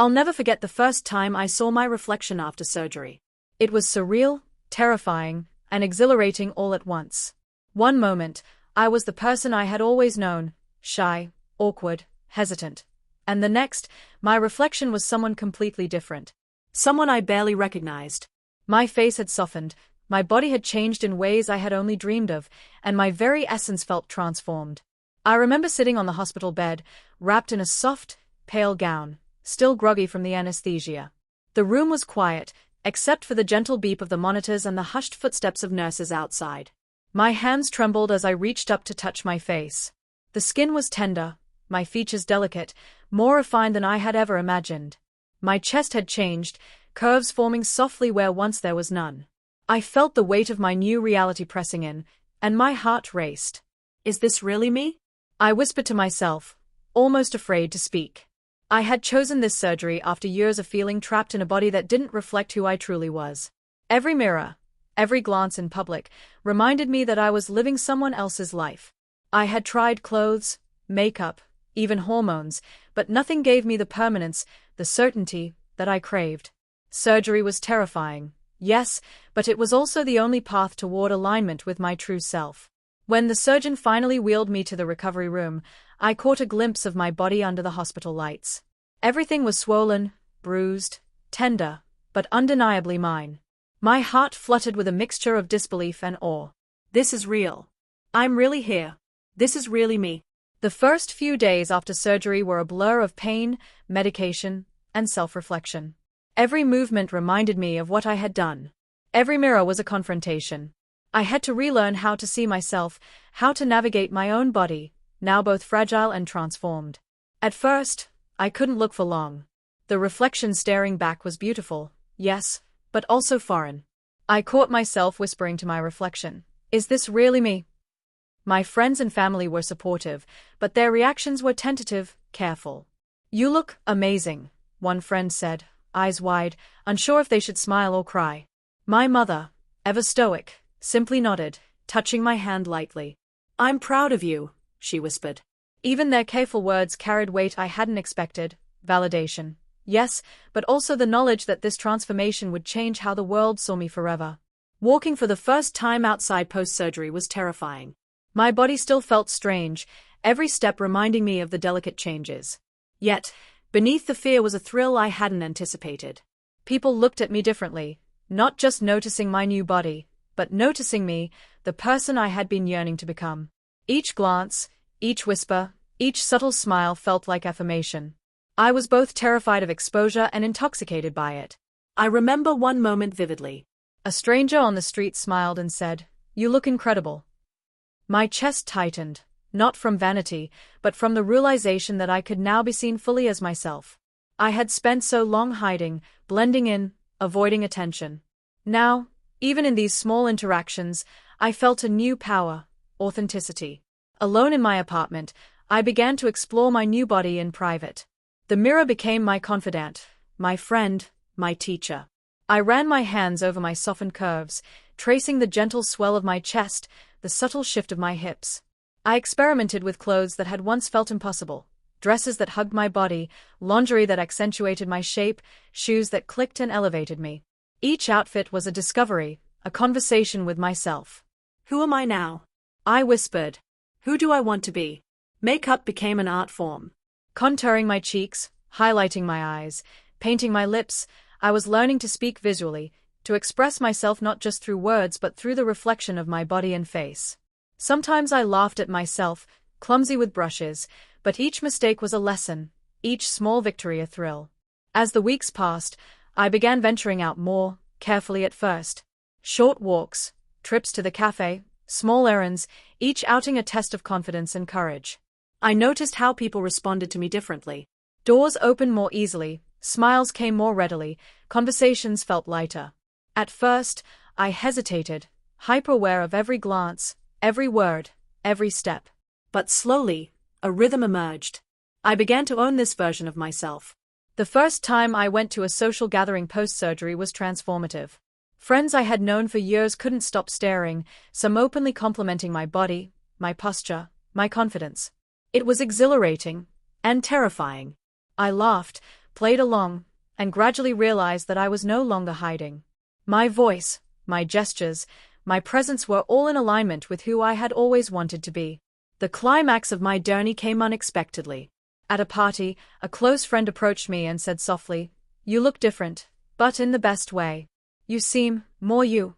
I'll never forget the first time I saw my reflection after surgery. It was surreal, terrifying, and exhilarating all at once. One moment, I was the person I had always known, shy, awkward, hesitant. And the next, my reflection was someone completely different. Someone I barely recognized. My face had softened, my body had changed in ways I had only dreamed of, and my very essence felt transformed. I remember sitting on the hospital bed, wrapped in a soft, pale gown, still groggy from the anesthesia. The room was quiet, except for the gentle beep of the monitors and the hushed footsteps of nurses outside. My hands trembled as I reached up to touch my face. The skin was tender, my features delicate, more refined than I had ever imagined. My chest had changed, curves forming softly where once there was none. I felt the weight of my new reality pressing in, and my heart raced. Is this really me? I whispered to myself, almost afraid to speak. I had chosen this surgery after years of feeling trapped in a body that didn't reflect who I truly was. Every mirror, every glance in public, reminded me that I was living someone else's life. I had tried clothes, makeup, even hormones, but nothing gave me the permanence, the certainty, that I craved. Surgery was terrifying, yes, but it was also the only path toward alignment with my true self. When the surgeon finally wheeled me to the recovery room, I caught a glimpse of my body under the hospital lights. Everything was swollen, bruised, tender, but undeniably mine. My heart fluttered with a mixture of disbelief and awe. This is real. I'm really here. This is really me. The first few days after surgery were a blur of pain, medication, and self-reflection. Every movement reminded me of what I had done. Every mirror was a confrontation. I had to relearn how to see myself, how to navigate my own body, now both fragile and transformed. At first, I couldn't look for long. The reflection staring back was beautiful, yes, but also foreign. I caught myself whispering to my reflection, "Is this really me?" My friends and family were supportive, but their reactions were tentative, careful. "You look amazing," one friend said, eyes wide, unsure if they should smile or cry. My mother, ever stoic, simply nodded, touching my hand lightly. "I'm proud of you," she whispered. Even their careful words carried weight I hadn't expected, validation. Yes, but also the knowledge that this transformation would change how the world saw me forever. Walking for the first time outside post-surgery was terrifying. My body still felt strange, every step reminding me of the delicate changes. Yet, beneath the fear was a thrill I hadn't anticipated. People looked at me differently, not just noticing my new body, but noticing me, the person I had been yearning to become. Each glance, each whisper, each subtle smile felt like affirmation. I was both terrified of exposure and intoxicated by it. I remember one moment vividly. A stranger on the street smiled and said, "You look incredible." My chest tightened, not from vanity, but from the realization that I could now be seen fully as myself. I had spent so long hiding, blending in, avoiding attention. Now, even in these small interactions, I felt a new power, authenticity. Alone in my apartment, I began to explore my new body in private. The mirror became my confidant, my friend, my teacher. I ran my hands over my softened curves, tracing the gentle swell of my chest, the subtle shift of my hips. I experimented with clothes that had once felt impossible, dresses that hugged my body, lingerie that accentuated my shape, shoes that clicked and elevated me. Each outfit was a discovery, a conversation with myself. "Who am I now?" I whispered. "Who do I want to be?" Makeup became an art form. Contouring my cheeks, highlighting my eyes, painting my lips, I was learning to speak visually, to express myself not just through words but through the reflection of my body and face. Sometimes I laughed at myself, clumsy with brushes, but each mistake was a lesson, each small victory a thrill. As the weeks passed, I began venturing out more, carefully at first. Short walks, trips to the cafe, small errands, each outing a test of confidence and courage. I noticed how people responded to me differently. Doors opened more easily, smiles came more readily, conversations felt lighter. At first, I hesitated, hyper-aware of every glance, every word, every step. But slowly, a rhythm emerged. I began to own this version of myself. The first time I went to a social gathering post-surgery was transformative. Friends I had known for years couldn't stop staring, some openly complimenting my body, my posture, my confidence. It was exhilarating and terrifying. I laughed, played along, and gradually realized that I was no longer hiding. My voice, my gestures, my presence were all in alignment with who I had always wanted to be. The climax of my journey came unexpectedly. At a party, a close friend approached me and said softly, "You look different, but in the best way. You seem more you."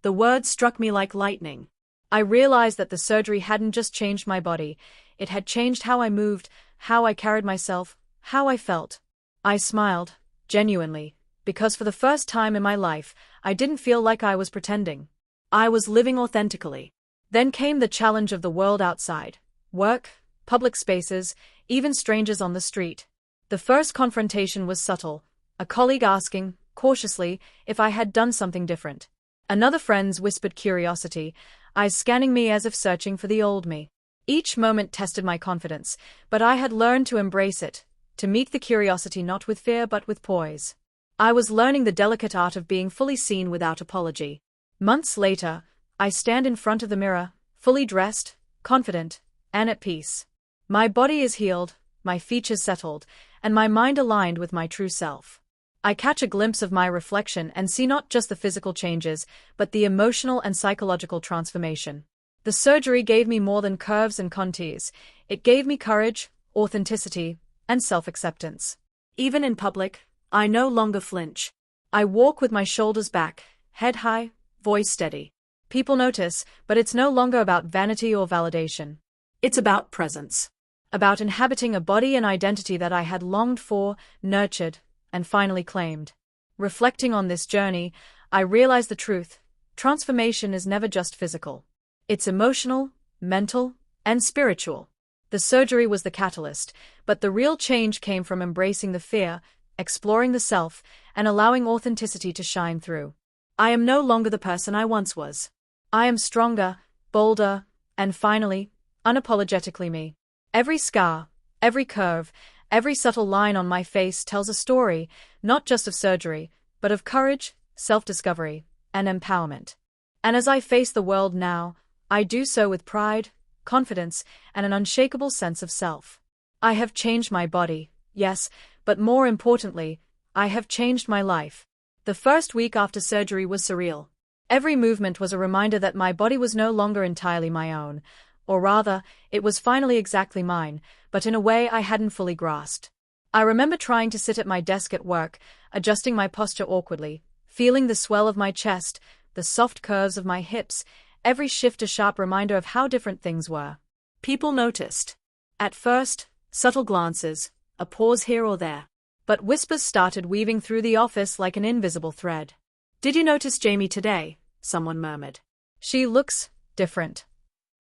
The words struck me like lightning. I realized that the surgery hadn't just changed my body, it had changed how I moved, how I carried myself, how I felt. I smiled, genuinely, because for the first time in my life, I didn't feel like I was pretending. I was living authentically. Then came the challenge of the world outside. Work, public spaces, even strangers on the street. The first confrontation was subtle, a colleague asking, cautiously, if I had done something different. Another friend's whispered curiosity, eyes scanning me as if searching for the old me. Each moment tested my confidence, but I had learned to embrace it, to meet the curiosity not with fear but with poise. I was learning the delicate art of being fully seen without apology. Months later, I stand in front of the mirror, fully dressed, confident, and at peace. My body is healed, my features settled, and my mind aligned with my true self. I catch a glimpse of my reflection and see not just the physical changes, but the emotional and psychological transformation. The surgery gave me more than curves and contours. It gave me courage, authenticity, and self-acceptance. Even in public, I no longer flinch. I walk with my shoulders back, head high, voice steady. People notice, but it's no longer about vanity or validation. It's about presence. About inhabiting a body and identity that I had longed for, nurtured, and finally claimed. Reflecting on this journey, I realized the truth. Transformation is never just physical. It's emotional, mental, and spiritual. The surgery was the catalyst, but the real change came from embracing the fear, exploring the self, and allowing authenticity to shine through. I am no longer the person I once was. I am stronger, bolder, and finally, unapologetically me. Every scar, every curve, every subtle line on my face tells a story, not just of surgery, but of courage, self-discovery, and empowerment. And as I face the world now, I do so with pride, confidence, and an unshakable sense of self. I have changed my body, yes, but more importantly, I have changed my life. The first week after surgery was surreal. Every movement was a reminder that my body was no longer entirely my own, or rather, it was finally exactly mine, but in a way I hadn't fully grasped. I remember trying to sit at my desk at work, adjusting my posture awkwardly, feeling the swell of my chest, the soft curves of my hips, every shift a sharp reminder of how different things were. People noticed. At first, subtle glances, a pause here or there. But whispers started weaving through the office like an invisible thread. "Did you notice Jamie today?" someone murmured. "She looks different."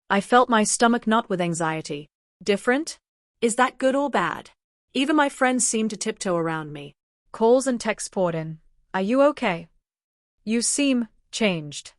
I felt my stomach knot with anxiety. Different? Is that good or bad? Even my friends seemed to tiptoe around me. Calls and texts poured in. "Are you okay? You seem changed."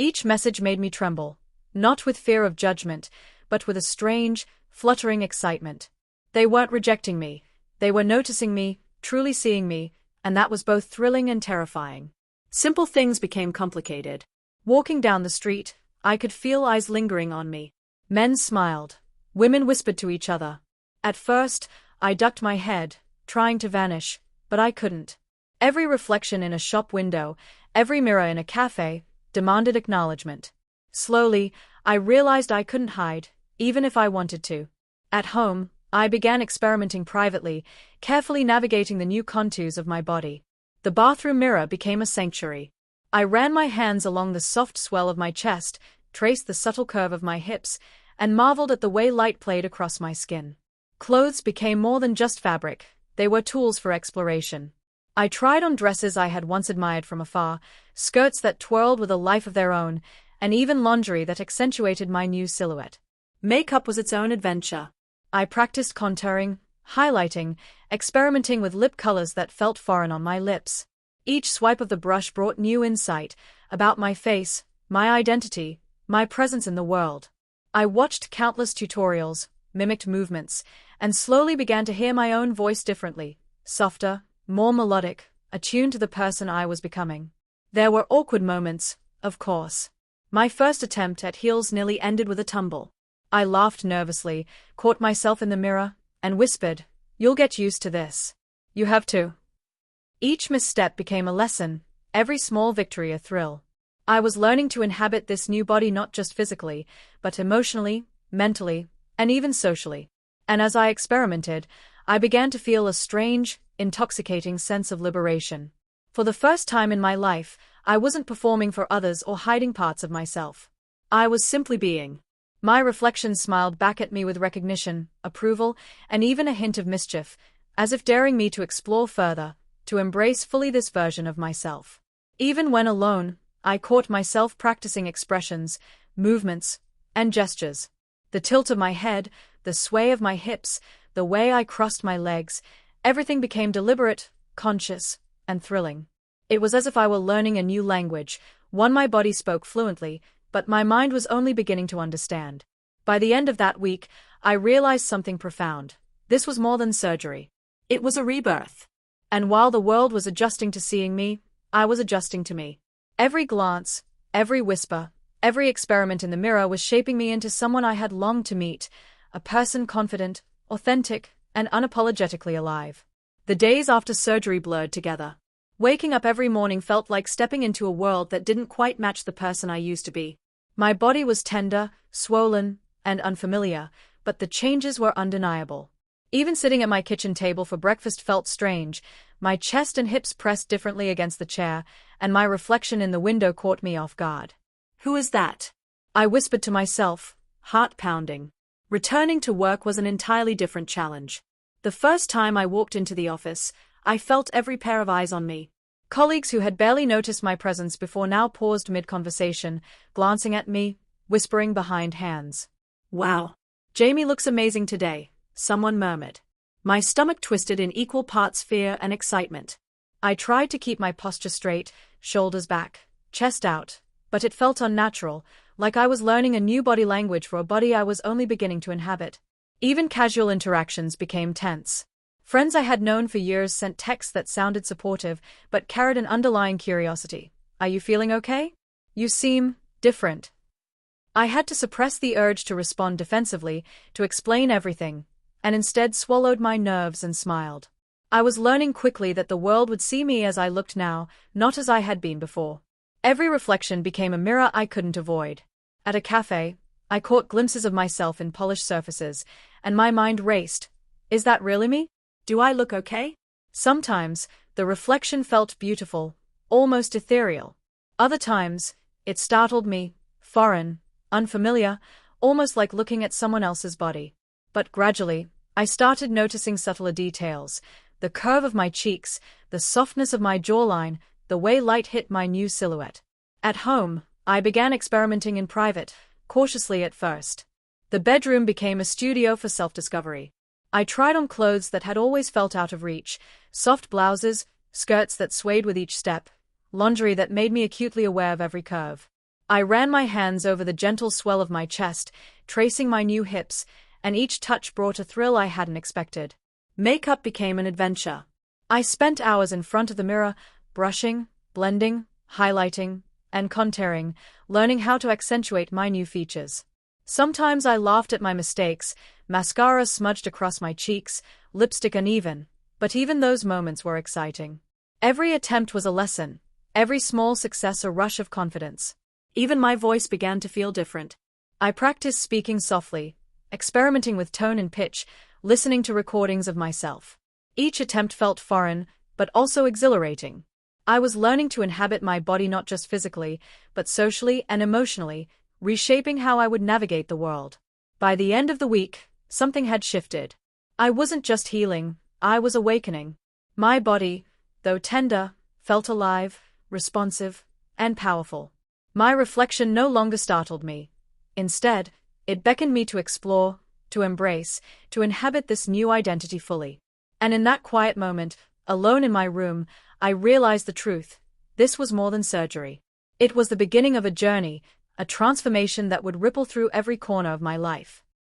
Each message made me tremble, not with fear of judgment, but with a strange, fluttering excitement. They weren't rejecting me. They were noticing me, truly seeing me, and that was both thrilling and terrifying. Simple things became complicated. Walking down the street, I could feel eyes lingering on me. Men smiled. Women whispered to each other. At first, I ducked my head, trying to vanish, but I couldn't. Every reflection in a shop window, every mirror in a cafe, demanded acknowledgement. Slowly, I realized I couldn't hide, even if I wanted to. At home, I began experimenting privately, carefully navigating the new contours of my body. The bathroom mirror became a sanctuary. I ran my hands along the soft swell of my chest, traced the subtle curve of my hips, and marveled at the way light played across my skin. Clothes became more than just fabric, they were tools for exploration. I tried on dresses I had once admired from afar, skirts that twirled with a life of their own, and even lingerie that accentuated my new silhouette. Makeup was its own adventure. I practiced contouring, highlighting, experimenting with lip colors that felt foreign on my lips. Each swipe of the brush brought new insight about my face, my identity, my presence in the world. I watched countless tutorials, mimicked movements, and slowly began to hear my own voice differently, softer, more melodic, attuned to the person I was becoming. There were awkward moments, of course. My first attempt at heels nearly ended with a tumble. I laughed nervously, caught myself in the mirror, and whispered, "You'll get used to this." You have to. Each misstep became a lesson, every small victory a thrill. I was learning to inhabit this new body not just physically, but emotionally, mentally, and even socially. And as I experimented, I began to feel a strange, intoxicating sense of liberation. For the first time in my life, I wasn't performing for others or hiding parts of myself. I was simply being. My reflection smiled back at me with recognition, approval, and even a hint of mischief, as if daring me to explore further, to embrace fully this version of myself. Even when alone, I caught myself practicing expressions, movements, and gestures. The tilt of my head, the sway of my hips, the way I crossed my legs, everything became deliberate, conscious, and thrilling. It was as if I were learning a new language, one my body spoke fluently, but my mind was only beginning to understand. By the end of that week, I realized something profound. This was more than surgery. It was a rebirth. And while the world was adjusting to seeing me, I was adjusting to me. Every glance, every whisper, every experiment in the mirror was shaping me into someone I had longed to meet, a person confident, authentic, and unapologetically alive. The days after surgery blurred together. Waking up every morning felt like stepping into a world that didn't quite match the person I used to be. My body was tender, swollen, and unfamiliar, but the changes were undeniable. Even sitting at my kitchen table for breakfast felt strange, my chest and hips pressed differently against the chair, and my reflection in the window caught me off guard. "Who is that?" I whispered to myself, heart pounding. Returning to work was an entirely different challenge. The first time I walked into the office, I felt every pair of eyes on me. Colleagues who had barely noticed my presence before now paused mid-conversation, glancing at me, whispering behind hands. "Wow. Jamie looks amazing today," someone murmured. My stomach twisted in equal parts fear and excitement. I tried to keep my posture straight, shoulders back, chest out, but it felt unnatural, like I was learning a new body language for a body I was only beginning to inhabit. Even casual interactions became tense. Friends I had known for years sent texts that sounded supportive, but carried an underlying curiosity. "Are you feeling okay? You seem different." I had to suppress the urge to respond defensively, to explain everything, and instead swallowed my nerves and smiled. I was learning quickly that the world would see me as I looked now, not as I had been before. Every reflection became a mirror I couldn't avoid. At a cafe, I caught glimpses of myself in polished surfaces, and my mind raced. Is that really me? Do I look okay? Sometimes, the reflection felt beautiful, almost ethereal. Other times, it startled me, foreign, unfamiliar, almost like looking at someone else's body. But gradually, I started noticing subtler details, the curve of my cheeks, the softness of my jawline, the way light hit my new silhouette. At home, I began experimenting in private, cautiously at first. The bedroom became a studio for self-discovery. I tried on clothes that had always felt out of reach, soft blouses, skirts that swayed with each step, lingerie that made me acutely aware of every curve. I ran my hands over the gentle swell of my chest, tracing my new hips, and each touch brought a thrill I hadn't expected. Makeup became an adventure. I spent hours in front of the mirror, brushing, blending, highlighting, and contouring, learning how to accentuate my new features. Sometimes I laughed at my mistakes, mascara smudged across my cheeks, lipstick uneven, but even those moments were exciting. Every attempt was a lesson, every small success a rush of confidence. Even my voice began to feel different. I practiced speaking softly, experimenting with tone and pitch, listening to recordings of myself. Each attempt felt foreign, but also exhilarating. I was learning to inhabit my body not just physically, but socially and emotionally, reshaping how I would navigate the world. By the end of the week, something had shifted. I wasn't just healing, I was awakening. My body, though tender, felt alive, responsive, and powerful. My reflection no longer startled me. Instead, it beckoned me to explore, to embrace, to inhabit this new identity fully. And in that quiet moment, alone in my room, I realized the truth. This was more than surgery. It was the beginning of a journey, a transformation that would ripple through every corner of my life.